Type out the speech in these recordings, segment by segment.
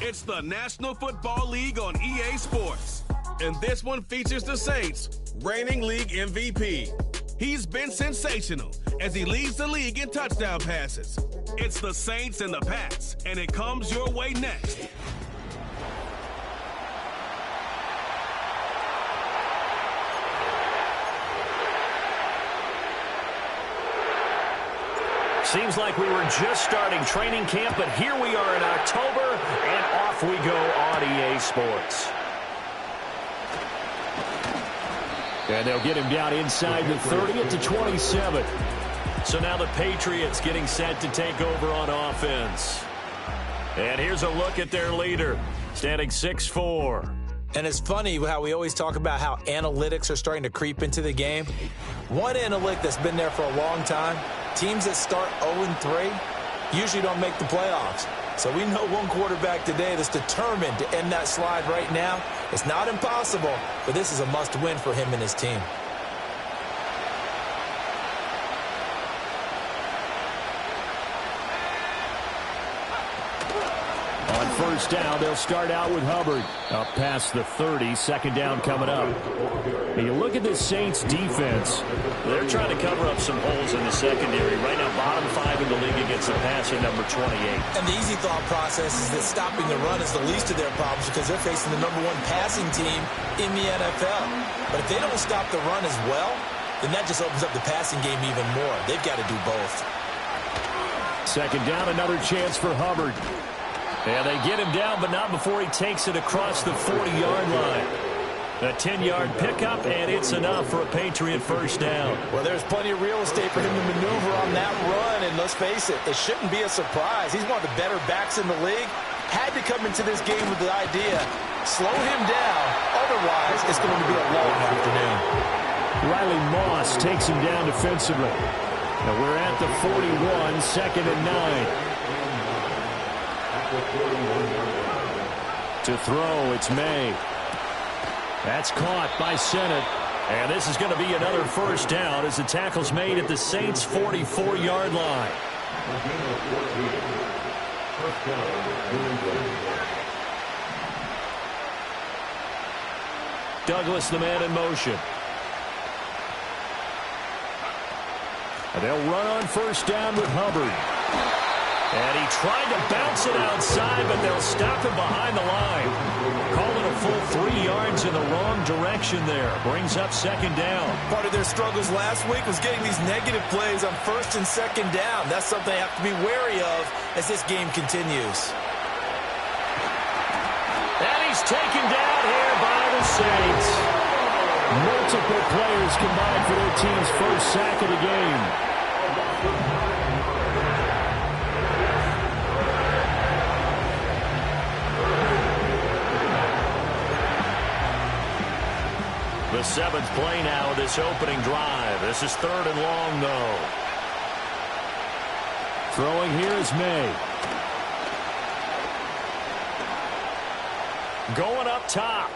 It's the National Football League on EA Sports. And this one features the Saints, reigning league MVP. He's been sensational as he leads the league in touchdown passes. It's the Saints and the Pats, and it comes your way next. Seems like we were just starting training camp, but here we are in October, and off we go on EA Sports. And they'll get him down inside the 30 at the 27. So now the Patriots getting set to take over on offense. And here's a look at their leader, standing 6'4". And it's funny how we always talk about how analytics are starting to creep into the game. One analytic that's been there for a long time, teams that start 0-3 usually don't make the playoffs. So we know one quarterback today that's determined to end that slide right now. It's not impossible, but this is a must-win for him and his team. On first down, they'll start out with Hubbard. Up past the 30, second down coming up. And you look at this Saints defense. They're trying to cover up some holes in the secondary. Right now, bottom 5 in the league against the pass at number 28. And the easy thought process is that stopping the run is the least of their problems because they're facing the #1 passing team in the NFL. But if they don't stop the run as well, then that just opens up the passing game even more. They've got to do both. Second down, another chance for Hubbard. And they get him down, but not before he takes it across the 40-yard line. A 10-yard pickup, and it's enough for a Patriot first down. Well, there's plenty of real estate for him to maneuver on that run, and let's face it, it shouldn't be a surprise. He's one of the better backs in the league. Had to come into this game with the idea, slow him down, otherwise it's going to be a long afternoon. Riley Moss takes him down defensively. Now we're at the 41, second and 9. To throw, it's May. That's caught by Sennett. And this is going to be another first down as the tackle's made at the Saints' 44-yard line. Douglas, the man in motion. And they'll run on first down with Hubbard. And he tried to bounce it outside, but they'll stop him behind the line. Call it a full 3 yards in the wrong direction there. Brings up second down. Part of their struggles last week was getting these negative plays on first and second down. That's something they have to be wary of as this game continues. And he's taken down here by the Saints. Multiple players combined for their team's first sack of the game. The 7th play now of this opening drive. This is 3rd and long, though. Throwing here is May. Going up top.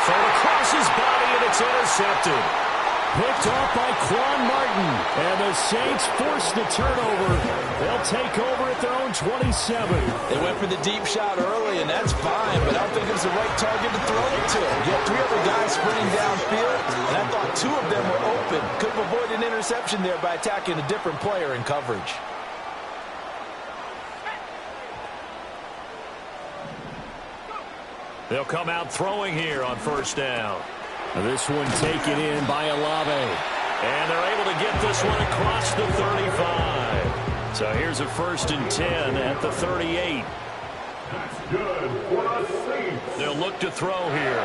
Thrown across his body, and it's intercepted. Picked off by Quan Martin. And the Saints force the turnover. They'll take over at their own 27. They went for the deep shot early, and that's fine, but I don't think it was the right target to throw it to. You had 3 other guys sprinting downfield, and I thought 2 of them were open. Could have avoided an interception there by attacking a different player in coverage. They'll come out throwing here on first down. This one taken in by Olave. And they're able to get this one across the 35. So here's a 1st and 10 at the 38. That's good for the Saints. They'll look to throw here.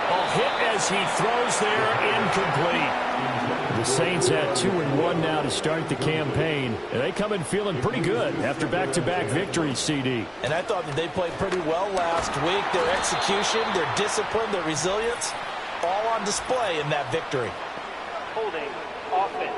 A hit as he throws there, incomplete. The Saints at 2-1 now to start the campaign. And they come in feeling pretty good after back-to-back victories, CD. And I thought that they played pretty well last week. Their execution, their discipline, their resilience, all on display in that victory. Holding offense.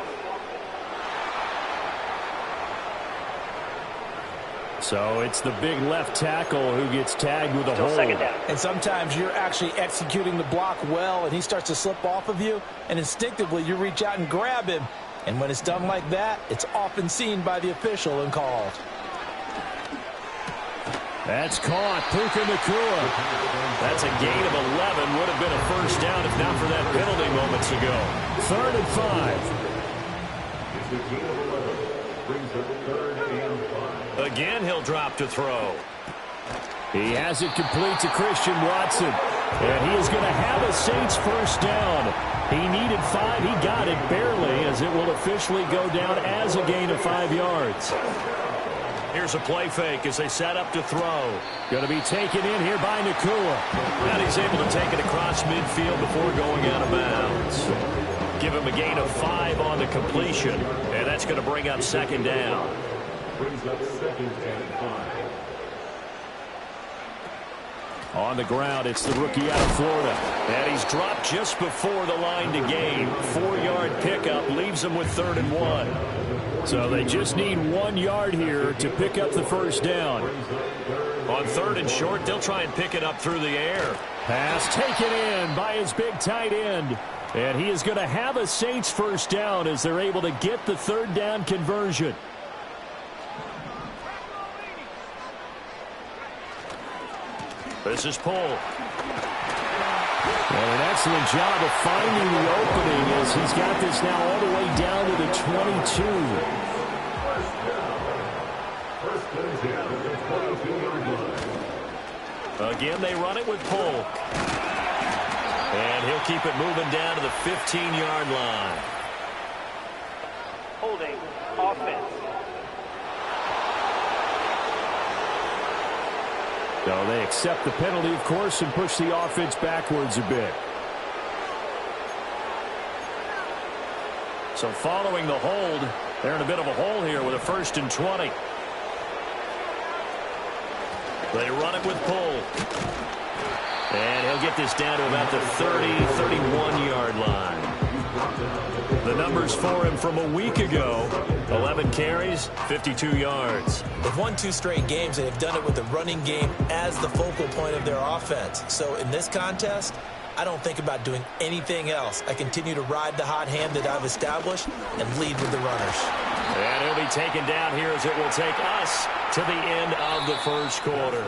So it's the big left tackle who gets tagged with a hold. Second down. And sometimes you're actually executing the block well, and he starts to slip off of you, and instinctively you reach out and grab him. And when it's done like that, it's often seen by the official and called. That's caught. Puka Nacua. That's a gain of 11. Would have been a first down if not for that penalty moments ago. 3rd and 5. Again, he'll drop to throw. He has it complete to Christian Watson. And he is going to have a Saints first down. He needed 5. He got it barely, as it will officially go down as a gain of 5 yards. Here's a play fake as they set up to throw. Going to be taken in here by Nacua. And he's able to take it across midfield before going out of bounds. Give him a gain of 5 on the completion. And that's going to bring up 2nd down. Brings up 2nd and 5. On the ground, it's the rookie out of Florida. And he's dropped just before the line to gain. 4-yard pickup leaves him with 3rd and 1. So they just need 1 yard here to pick up the first down. On 3rd and short, they'll try and pick it up through the air. Pass taken in by his big tight end. And he is going to have a Saints first down as they're able to get the 3rd down conversion. This is Paul. And an excellent job of finding the opening as he's got this now all the way down to the 22. Again, they run it with Polk. And he'll keep it moving down to the 15-yard line. Holding offense. So they accept the penalty, of course, and push the offense backwards a bit. So following the hold, they're in a bit of a hole here with a 1st and 20. They run it with Polk. And he'll get this down to about the 30, 31-yard line. The numbers for him from a week ago: 11 carries, 52 yards. They've won 2 straight games, and they've done it with the running game as the focal point of their offense. So in this contest, I don't think about doing anything else. I continue to ride the hot hand that I've established and lead with the runners. And he'll be taken down here as it will take us to the end of the first quarter.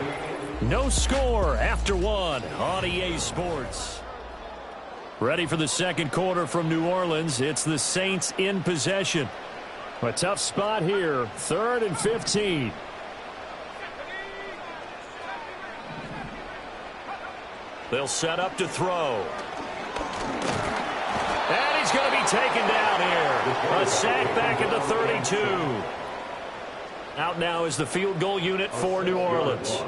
No score after 1 on EA Sports. Ready for the second quarter from New Orleans. It's the Saints in possession. A tough spot here. 3rd and 15. They'll set up to throw. And he's going to be taken down here. A sack back at the 32. Out now is the field goal unit for New Orleans.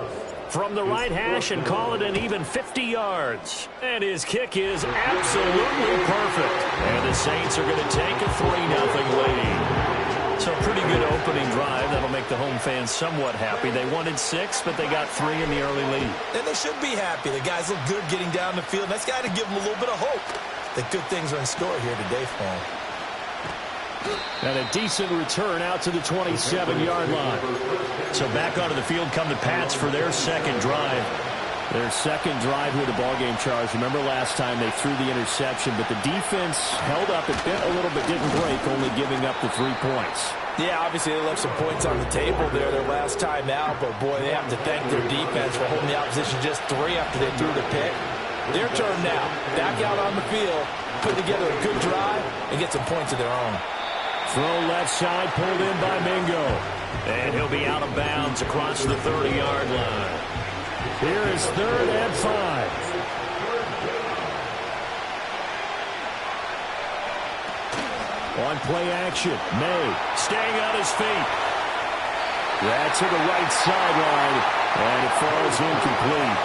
From the right hash, and call it an even 50 yards. And his kick is absolutely perfect. And the Saints are going to take a 3-0 lead. So pretty good opening drive. That'll make the home fans somewhat happy. They wanted 6, but they got 3 in the early lead. And they should be happy. The guys look good getting down the field. That's got to give them a little bit of hope that good things are in store here today for them. And a decent return out to the 27-yard line. So back onto the field come the Pats for their second drive. Their second drive with the ballgame, Charles. Remember last time they threw the interception, but the defense held up. It bent a little bit, didn't break, only giving up the 3 points. Yeah, obviously they left some points on the table there their last time out, but boy, they have to thank their defense for holding the opposition just 3 after they threw the pick. Their turn now. Back out on the field, put together a good drive, and get some points of their own. Throw left side, pulled in by Mingo. And he'll be out of bounds across the 30-yard line. Here is 3rd and 5. On play action, May staying on his feet. That's to the right sideline, and it falls incomplete.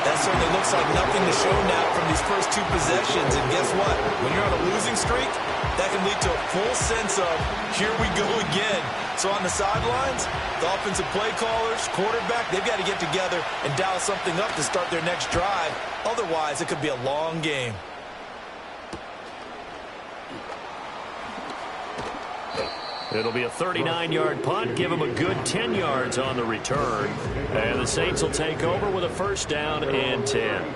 That certainly looks like nothing to show now from these first 2 possessions. And guess what? When you're on a losing streak, that can lead to a full sense of, here we go again. So on the sidelines, the offensive play callers, quarterback, they've got to get together and dial something up to start their next drive. Otherwise, it could be a long game. It'll be a 39-yard punt. Give them a good 10 yards on the return. And the Saints will take over with a 1st down and 10.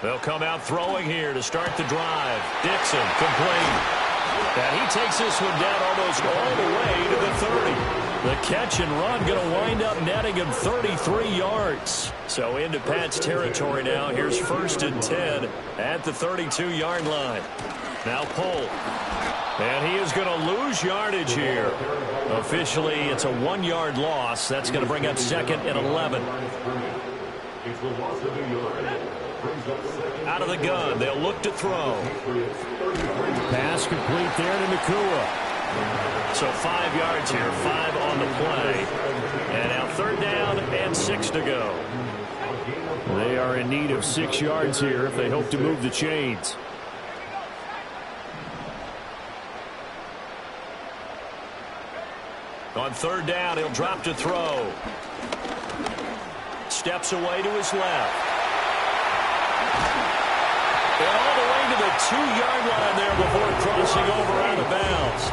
They'll come out throwing here to start the drive. Dixon complete. And he takes this one down almost all the way to the 30. The catch and run going to wind up netting him 33 yards. So into Pat's territory now. Here's 1st and 10 at the 32-yard line. Now Pohl. And he is going to lose yardage here. Officially, it's a 1-yard loss. That's going to bring up 2nd and 11. Out of the gun. They'll look to throw. Pass complete there to Nakua. So 5 yards here, 5 on the play. And now 3rd down and 6 to go. They are in need of 6 yards here if they hope to move the chains. On 3rd down, he'll drop to throw. Steps away to his left. And all the way to the 2-yard line there before crossing over out of bounds.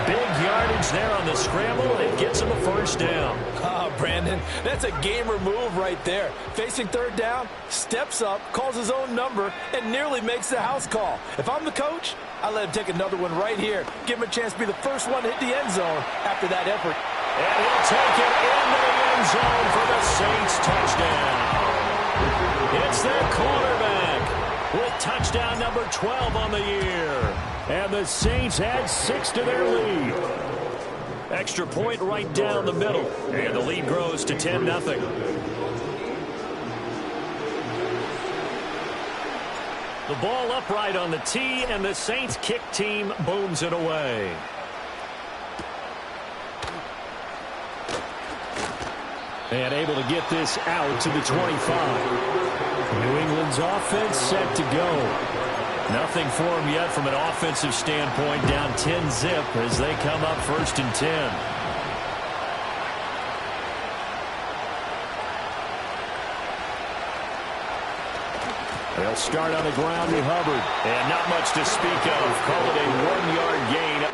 Big yardage there on the scramble, and it gets him a 1st down. Oh, Brandon, that's a gamer move right there. Facing 3rd down, steps up, calls his own number, and nearly makes the house call. If I'm the coach, I let him take another one right here. Give him a chance to be the first one to hit the end zone after that effort. And he'll take it into the end zone for the Saints touchdown. It's their quarterback with touchdown number 12 on the year. And the Saints add 6 to their lead. Extra point right down the middle. And the lead grows to 10-0. The ball upright on the tee, and the Saints kick team booms it away. And able to get this out to the 25. New England's offense set to go. Nothing for them yet from an offensive standpoint. Down 10-zip as they come up 1st and 10. They'll start on the ground with Hubbard. And not much to speak of. Call it a 1-yard gain.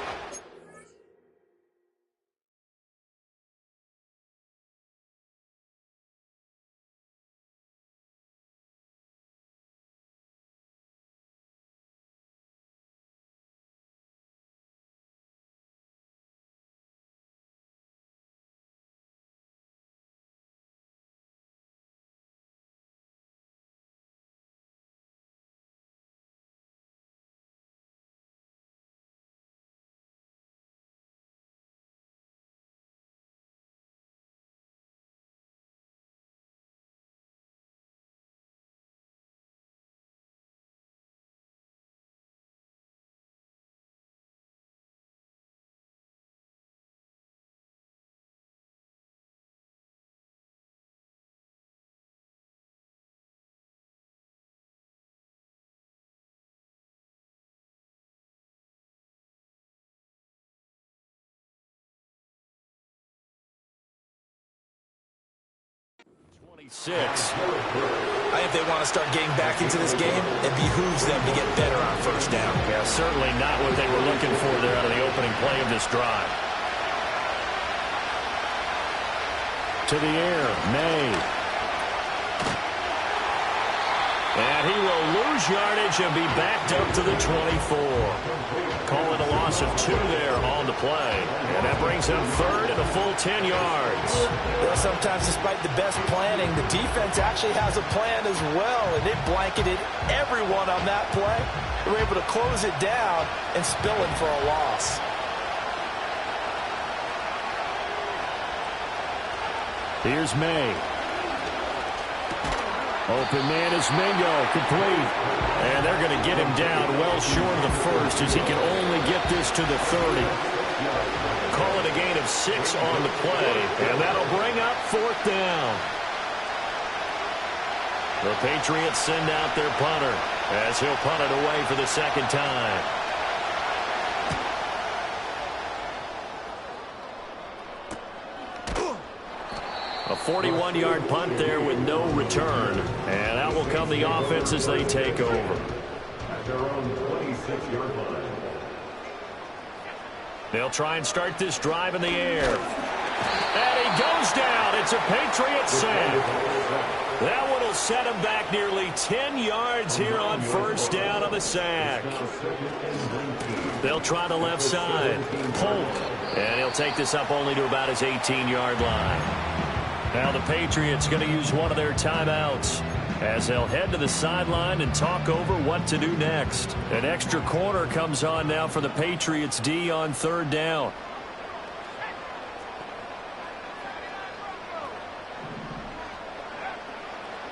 I think they want to start getting back into this game. It behooves them to get better on 1st down. Yeah, certainly not what they were looking for there out of the opening play of this drive. To the air, May. And he will lose yardage and be backed up to the 24. Call it a loss of 2 there on the play. And that brings him 3rd and a full 10 yards. Well, sometimes despite the best planning, the defense actually has a plan as well, and it blanketed everyone on that play. They were able to close it down and spill it for a loss. Here's May. Open man is Mingo, complete. And they're going to get him down well short of the 1st as he can only get this to the 30. Call it a gain of 6 on the play, and that'll bring up 4th down. The Patriots send out their punter as he'll punt it away for the 2nd time. A 41-yard punt there with no return. And out will come the offense as they take over. At their own 26-yard line. They'll try and start this drive in the air. And he goes down. It's a Patriot sack. That would will set him back nearly 10 yards here on first down on the sack. They'll try the left side. Polk. And he'll take this up only to about his 18-yard line. Now the Patriots going to use one of their timeouts as they'll head to the sideline and talk over what to do next. An extra corner comes on now for the Patriots D on third down.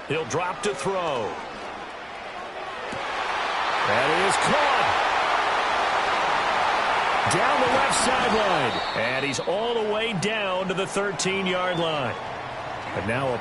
He'll drop to throw. That is caught. Down the left sideline. And he's all the way down to the 13-yard line. And now a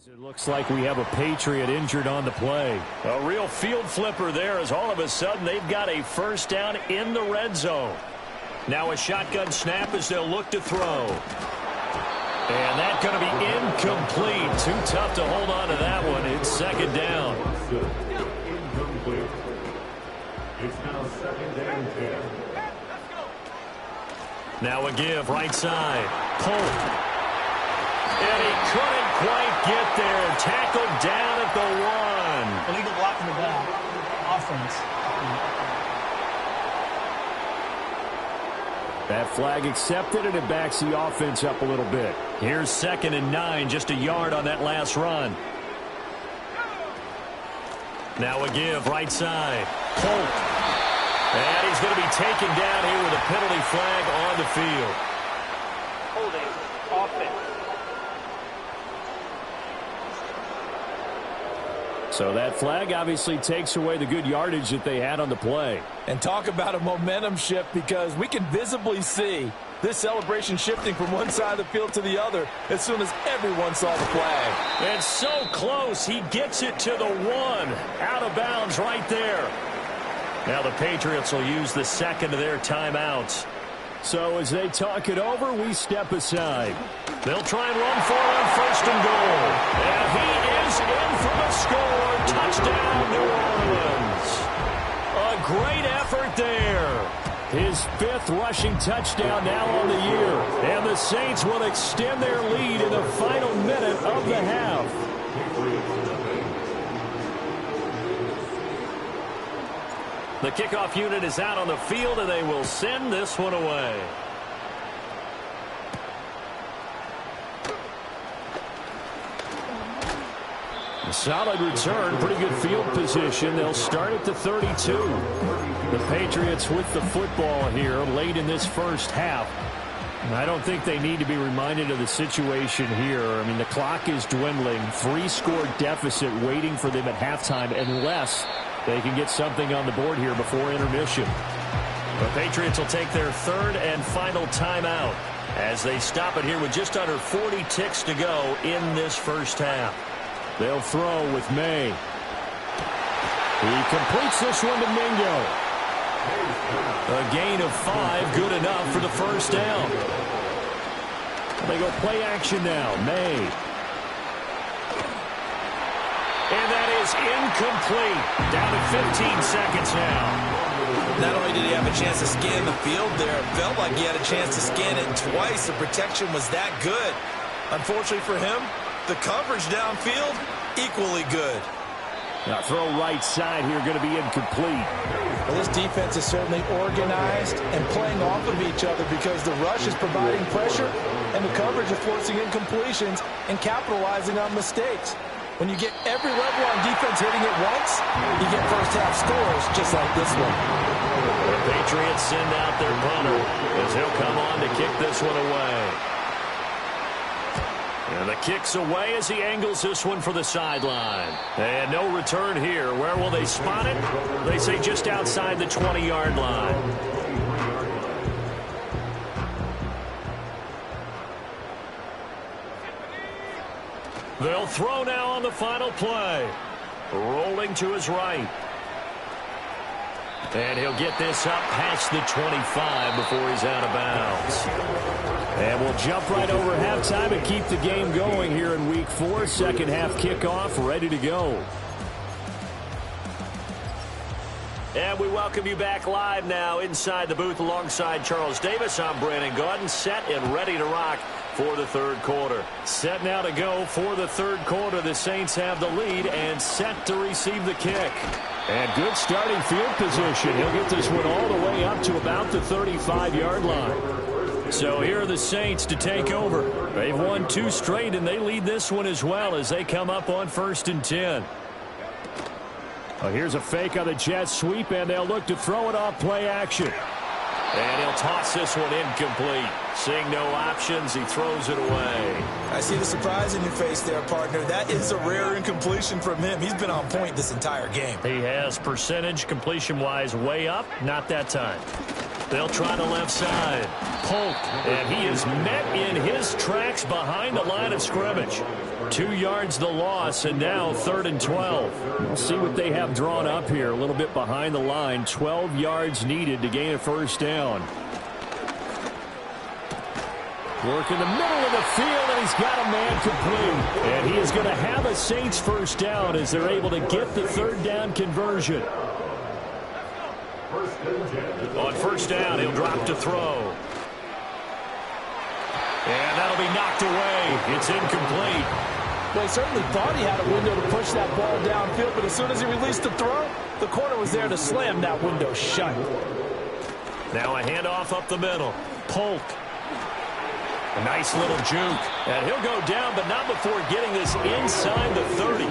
It looks like we have a Patriot injured on the play. A real field flipper there as all of a sudden they've got a first down in the red zone. Now a shotgun snap as they'll look to throw. And that's going to be incomplete. Too tough to hold on to that one. It's second down. Incomplete. It's now second and 10. Now a give right side. Polk. And he couldn't quite get there. Tackled down at the 1. Illegal block in the back. Offense. That flag accepted, and it backs the offense up a little bit. Here's 2nd and 9, just a yard on that last run. Now a give right side. Polk. And he's going to be taken down here with a penalty flag on the field. Holding offense. So that flag obviously takes away the good yardage that they had on the play. And talk about a momentum shift, because we can visibly see this celebration shifting from one side of the field to the other as soon as everyone saw the flag. And so close, he gets it to the 1. Out of bounds right there. Now the Patriots will use the second of their timeouts. So as they talk it over, we step aside. They'll try and run for it on 1st and goal. And he is in for the score. Touchdown, New Orleans. A great effort there. His 5th rushing touchdown now on the year. And the Saints will extend their lead in the final minute of the half. The kickoff unit is out on the field, and they will send this one away. A solid return, pretty good field position. They'll start at the 32. The Patriots with the football here late in this first half. I don't think they need to be reminded of the situation here. I mean, the clock is dwindling. 3-score deficit waiting for them at halftime unless they can get something on the board here before intermission. The Patriots will take their 3rd and final timeout as they stop it here with just under 40 ticks to go in this first half. They'll throw with May. He completes this one to Mingo. A gain of 5, good enough for the first down. They go play action now. May. And that is incomplete. Down to 15 seconds now. Not only did he have a chance to scan the field there, it felt like he had a chance to scan it twice. The protection was that good. Unfortunately for him, the coverage downfield, equally good. Now throw right side here, going to be incomplete. Well, this defense is certainly organized and playing off of each other because the rush is providing pressure and the coverage is forcing incompletions and capitalizing on mistakes. When you get every level on defense hitting it once, you get first-half scores just like this one. The Patriots send out their punter as he'll come on to kick this one away. And the kick's away as he angles this one for the sideline. And no return here. Where will they spot it? They say just outside the 20-yard line. They'll throw now on the final play. Rolling to his right. And he'll get this up past the 25 before he's out of bounds. And we'll jump right over halftime and keep the game going here in Week 4. Second half kickoff, ready to go. And we welcome you back live now inside the booth alongside Charles Davis. I'm Brandon Gaudin, set and ready to rock for the third quarter. Set now to go for the third quarter. The Saints have the lead and set to receive the kick. And good starting field position. He'll get this one all the way up to about the 35-yard line. So here are the Saints to take over. They've won 2 straight, and they lead this one as well as they come up on 1st and 10. Well, here's a fake on the jet sweep, and they'll look to throw it off play action. And he'll toss this one incomplete. Seeing no options, he throws it away. I see the surprise in your face there, partner. That is a rare incompletion from him. He's been on point this entire game. He has percentage completion-wise way up. Not that time. They'll try the left side. Polk, and he is met in his tracks behind the line of scrimmage. 2 yards the loss, and now 3rd and 12. We'll see what they have drawn up here. A little bit behind the line. 12 yards needed to gain a first down. Work in the middle of the field, and he's got a man complete. And he is going to have a Saints first down as they're able to get the 3rd down conversion. On first down, he'll drop to throw. And that'll be knocked away. It's incomplete. Well, he certainly thought he had a window to push that ball downfield, but as soon as he released the throw, the corner was there to slam that window shut. Now a handoff up the middle. Polk. A nice little juke. And he'll go down, but not before getting this inside the 30.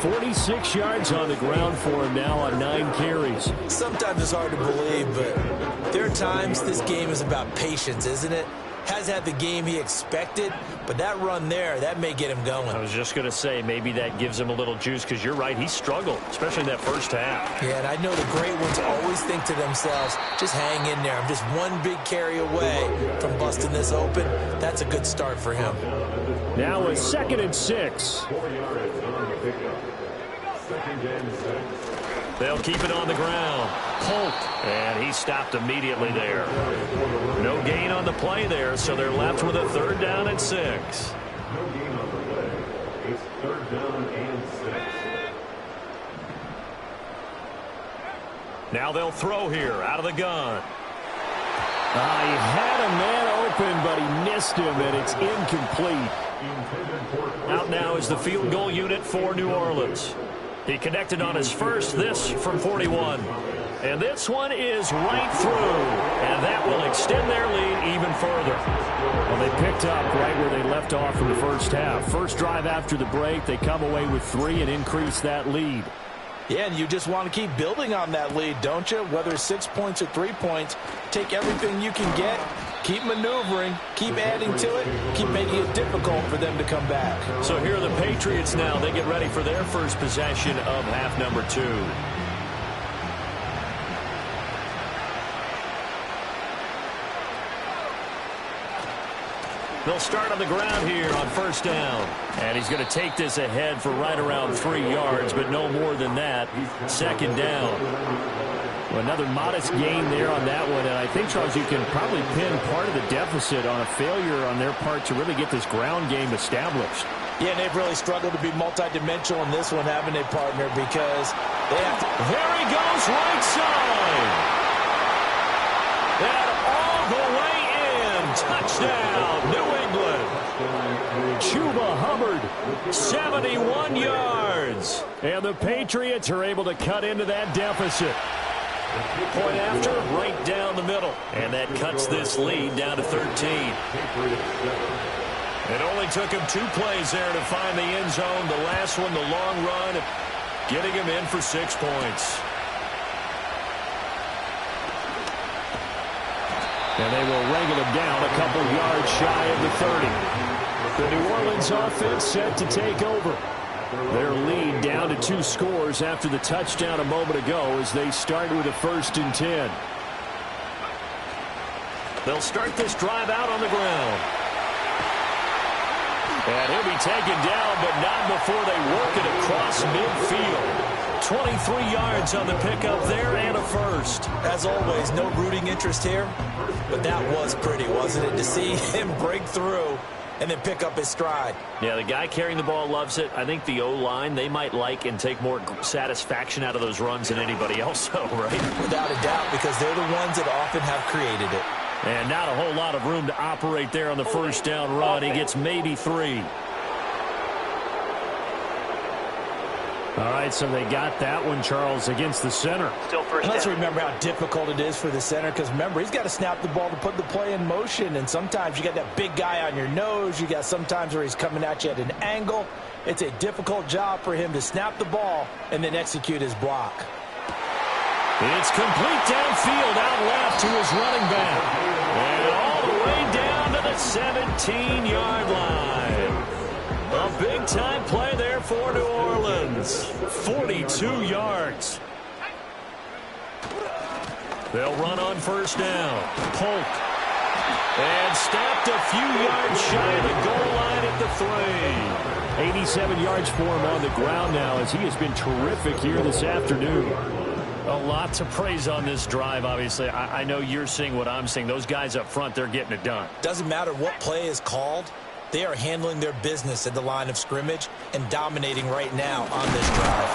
46 yards on the ground for him now on 9 carries. Sometimes it's hard to believe, but there are times this game is about patience, isn't it? Has had the game he expected, but that run there, that may get him going. I was just going to say, maybe that gives him a little juice, because you're right, he struggled, especially in that first half. Yeah, and I know the great ones always think to themselves, just hang in there. I'm just one big carry away from busting this open. That's a good start for him. Now a 2nd and 6. They'll keep it on the ground. Polk, and he stopped immediately there. No gain on the play there, so they're left with a 3rd down and 6. No gain on the play. It's 3rd down and 6. Now they'll throw here out of the gun. He had a man open, but he missed him, and it's incomplete. Out now is the field goal unit for New Orleans. He connected on his first, this from 41. And this one is right through. And that will extend their lead even further. Well, they picked up right where they left off in the first half. First drive after the break, they come away with 3 and increase that lead. Yeah, and you just want to keep building on that lead, don't you? Whether it's 6 points or 3 points, take everything you can get, keep maneuvering, keep adding to it, keep making it difficult for them to come back. So here are the Patriots now. They get ready for their first possession of half number 2. They'll start on the ground here on first down. And he's going to take this ahead for right around 3 yards, but no more than that. 2nd down. Well, another modest gain there on that one, and I think, Charles, you can probably pin part of the deficit on a failure on their part to really get this ground game established. Yeah, and they've really struggled to be multidimensional in this one, haven't they, partner? Because they have to... There he goes, right side. And all the way in. Touchdown, New England. Chuba Hubbard, 71 yards. And the Patriots are able to cut into that deficit. Point after, right down the middle. And that cuts this lead down to 13. It only took him 2 plays there to find the end zone. The last one, the long run, getting him in for 6 points. And they will wrangle him down a couple yards shy of the 30. The New Orleans offense set to take over. Their lead down to 2 scores after the touchdown a moment ago as they start with a 1st and 10. They'll start this drive out on the ground. And he'll be taken down, but not before they work it across midfield. 23 yards on the pickup there and a first. As always, no rooting interest here, but that was pretty, wasn't it, to see him break through and then pick up his stride. Yeah, the guy carrying the ball loves it. I think the O-line, they might like and take more satisfaction out of those runs than anybody else, though, right? Without a doubt, because they're the ones that often have created it. And not a whole lot of room to operate there on the first down run. He gets maybe 3. All right, so they got that one, Charles, against the center. Still first Let's down. remember how difficult it is for the center, because remember, he's got to snap the ball to put the play in motion, and sometimes you got that big guy on your nose. You got sometimes where he's coming at you at an angle. It's a difficult job for him to snap the ball and then execute his block. It's complete downfield, out left to his running back. And all the way down to the 17-yard line. A big-time play there for New Orleans. 42 yards. They'll run on first down. Polk. And stopped a few yards shy of the goal line at the 3. 87 yards for him on the ground now, as he has been terrific here this afternoon. A lot to praise on this drive, obviously. I know you're seeing what I'm seeing. Those guys up front, they're getting it done. Doesn't matter what play is called. They are handling their business at the line of scrimmage and dominating right now on this drive.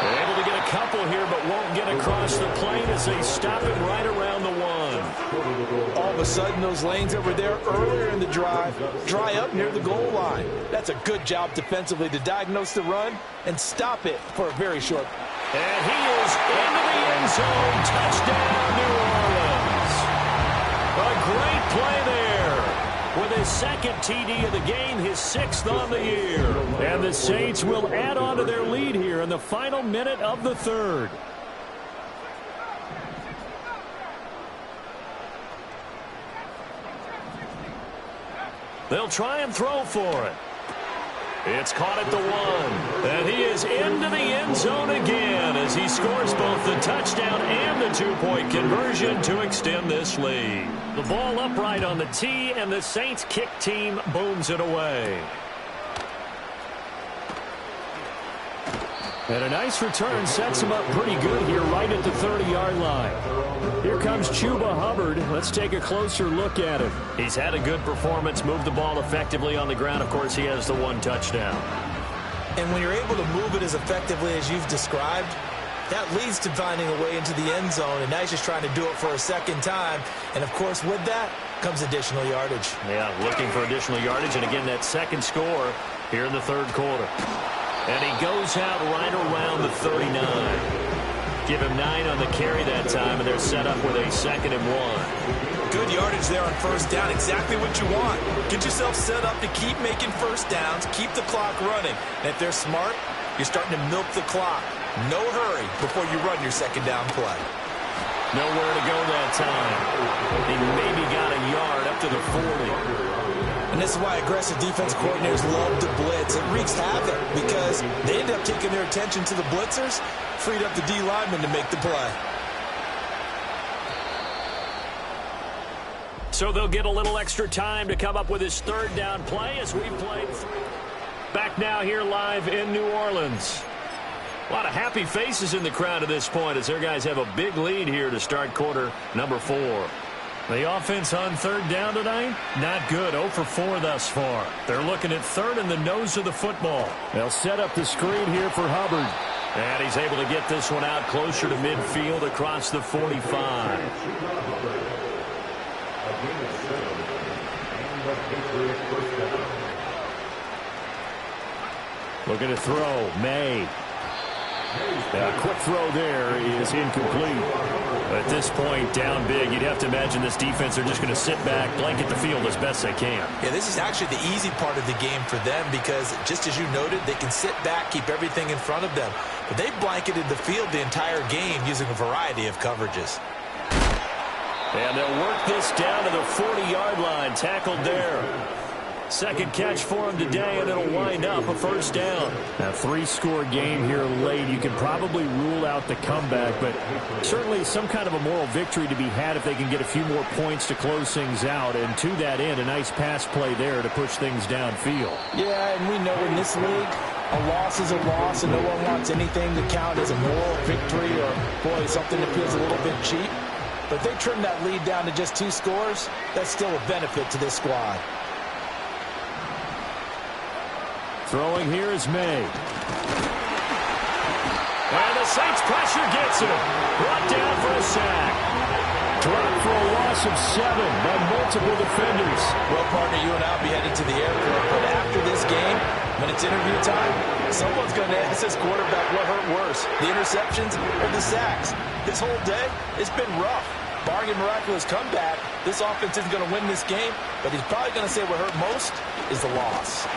They're able to get a couple here, but won't get across the plane as they stop it right around the 1. All of a sudden, those lanes that were there earlier in the drive dry up near the goal line. That's a good job defensively to diagnose the run and stop it for a very short. And he is into the end zone. Touchdown, New Orleans. A great play there. With his second TD of the game, his 6th on the year. And the Saints will add on to their lead here in the final minute of the 3rd. They'll try and throw for it. It's caught at the 1. And he is into the end zone again as he scores both the touchdown and the 2-point conversion to extend this lead. The ball upright on the tee, and the Saints kick team booms it away. And a nice return sets him up pretty good here right at the 30-yard line. Here comes Chuba Hubbard. Let's take a closer look at him. He's had a good performance, moved the ball effectively on the ground. Of course, he has the 1 touchdown. And when you're able to move it as effectively as you've described, that leads to finding a way into the end zone, and now he's just trying to do it for a second time. And, of course, with that comes additional yardage. Yeah, looking for additional yardage, and again, that second score here in the 3rd quarter. And he goes out right around the 39. Give him 9 on the carry that time, and they're set up with a 2nd and 1. Good yardage there on first down. Exactly what you want. Get yourself set up to keep making first downs, keep the clock running. And if they're smart, you're starting to milk the clock. No hurry before you run your 2nd down play. Nowhere to go that time. He maybe got a yard up to the 40. And this is why aggressive defense coordinators love to blitz. It wreaks havoc because they end up taking their attention to the blitzers, freed up the D lineman to make the play. So they'll get a little extra time to come up with his 3rd down play as we play 3. Back now here live in New Orleans. A lot of happy faces in the crowd at this point as their guys have a big lead here to start quarter number 4. The offense on 3rd down tonight, not good. 0 for 4 thus far. They're looking at 3rd in the nose of the football. They'll set up the screen here for Hubbard. And he's able to get this one out closer to midfield across the 45. Looking to throw. May. A quick throw there is incomplete. At this point, down big, you'd have to imagine this defense are just going to sit back, blanket the field as best they can. Yeah, this is actually the easy part of the game for them because, just as you noted, they can sit back, keep everything in front of them. But they blanketed the field the entire game using a variety of coverages. And they'll work this down to the 40-yard line, tackled there. Second catch for him today, and it'll wind up a first down. A 3-score game here late. You can probably rule out the comeback, but certainly some kind of a moral victory to be had if they can get a few more points to close things out. And to that end, a nice pass play there to push things downfield. Yeah, and we know in this league, A loss is a loss, and no one wants anything to count as a moral victory or, boy, something that feels a little bit cheap. But if they trim that lead down to just 2 scores, that's still a benefit to this squad. Throwing here is May. And the Saints pressure gets him. Brought down for a sack. Dropped for a loss of 7 by multiple defenders. Well, partner, you and I will be headed to the airport, but after this game, when it's interview time, someone's going to ask this quarterback what hurt worse, the interceptions or the sacks. This whole day, it's been rough. Barring a miraculous comeback, this offense isn't going to win this game, but he's probably going to say what hurt most is the loss.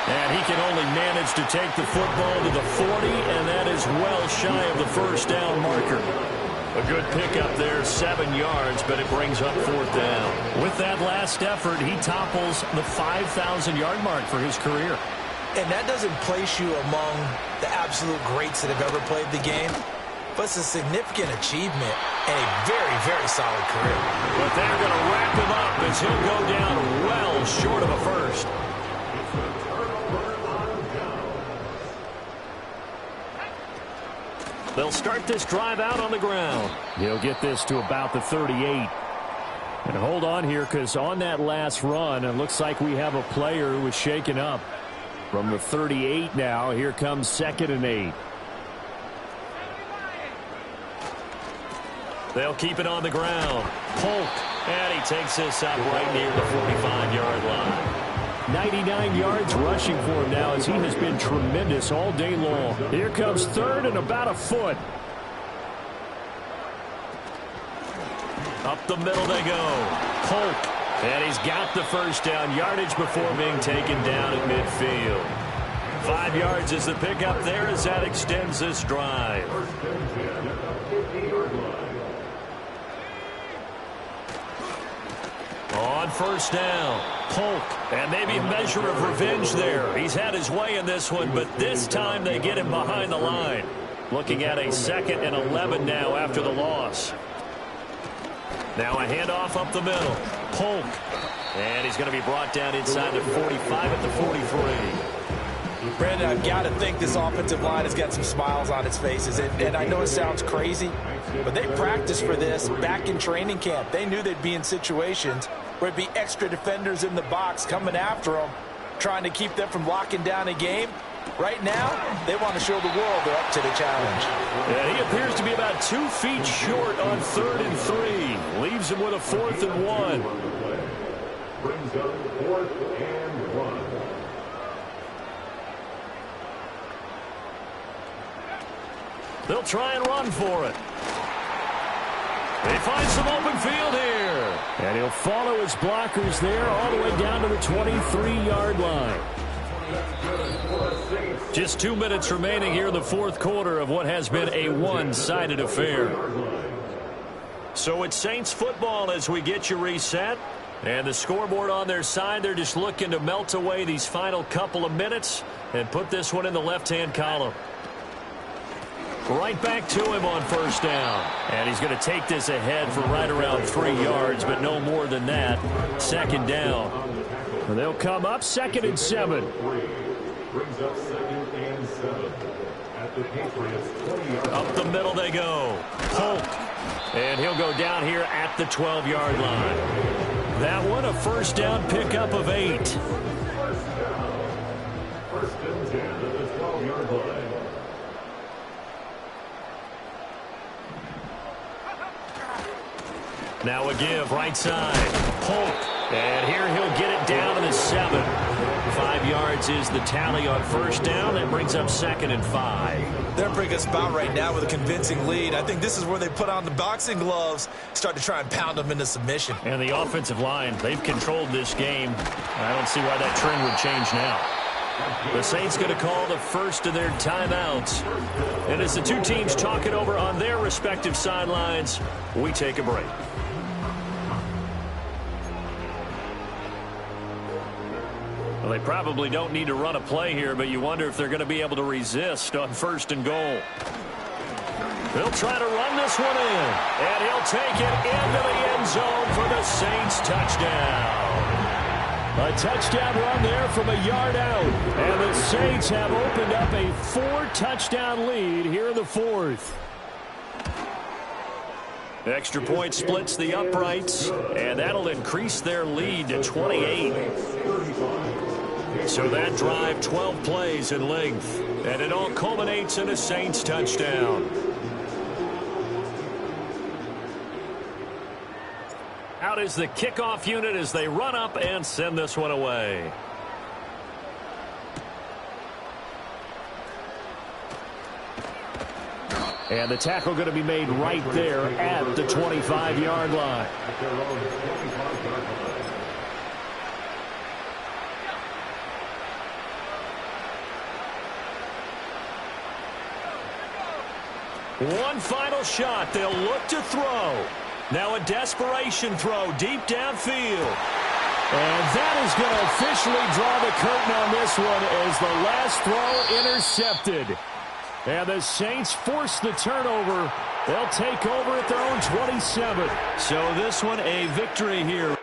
And he can only manage to take the football to the 40, and that is well shy of the first down marker. A good pickup there, 7 yards, but it brings up 4th down. With that last effort, he topples the 5,000-yard mark for his career. And that doesn't place you among the absolute greats that have ever played the game, but it's a significant achievement and a very, very solid career. But they're going to wrap him up as he'll go down well short of a first. They'll start this drive out on the ground. He'll get this to about the 38. And hold on here, because on that last run, it looks like we have a player who was shaken up. From the 38 now, here comes 2nd and 8. They'll keep it on the ground. Polk, and he takes this up right near the 45-yard line. 99 yards rushing for him now as he has been tremendous all day long. Here comes 3rd and about a foot. Up the middle they go. Polk, and he's got the first down. Yardage before being taken down at midfield. 5 yards is the pickup there as that extends this drive. On first down, Polk, and maybe a measure of revenge there. He's had his way in this one, but this time they get him behind the line. Looking at a 2nd and 11 now after the loss. Now a handoff up the middle. Polk, and he's going to be brought down inside the 45 at the 43. Brandon, I've got to think this offensive line has got some smiles on its faces. And I know it sounds crazy, but they practiced for this back in training camp. They knew they'd be in situations where it'd be extra defenders in the box coming after them, trying to keep them from locking down a game. Right now, they want to show the world they're up to the challenge. Yeah, he appears to be about 2 feet short on 3rd and 3. Leaves him with a 4th and 1. Brings up 4th and 1. They'll try and run for it. They find some open field here. And he'll follow his blockers there all the way down to the 23-yard line. Just 2 minutes remaining here in the 4th quarter of what has been a one-sided affair. So it's Saints football as we get you reset. And the scoreboard on their side, they're just looking to melt away these final couple of minutes and put this one in the left-hand column. Right back to him on first down. And he's going to take this ahead for right around 3 yards, but no more than that. 2nd down. And they'll come up 2nd and 7. Brings up 2nd and 7. At the Patriots 20-yard line. Up the middle they go. Polk. And he'll go down here at the 12-yard line. That one a first down pickup of 8. First down. 1st and 10 at the 12-yard line. Now a give right side. Polk. And here he'll get it down to the 7. 5 yards is the tally on first down. That brings up 2nd and 5. They're in a pretty good spot right now with a convincing lead. I think this is where they put on the boxing gloves, start to try and pound them into submission. And the offensive line, they've controlled this game. I don't see why that trend would change now. The Saints going to call the first of their timeouts. And as the two teams talk it over on their respective sidelines, we take a break. Well, they probably don't need to run a play here, but you wonder if they're going to be able to resist on 1st and goal. They'll try to run this one in, and he'll take it into the end zone for the Saints touchdown. A touchdown run there from a yard out. And the Saints have opened up a 4-touchdown lead here in the fourth. Extra point splits the uprights, and that'll increase their lead to 28. So that drive, 12 plays in length, and it all culminates in a Saints touchdown. Out is the kickoff unit as they run up and send this one away. And the tackle going to be made right there at the 25-yard line. One final shot. They'll look to throw. Now a desperation throw deep downfield. And that is going to officially draw the curtain on this one as the last throw intercepted. And the Saints force the turnover. They'll take over at their own 27. So this one a victory here.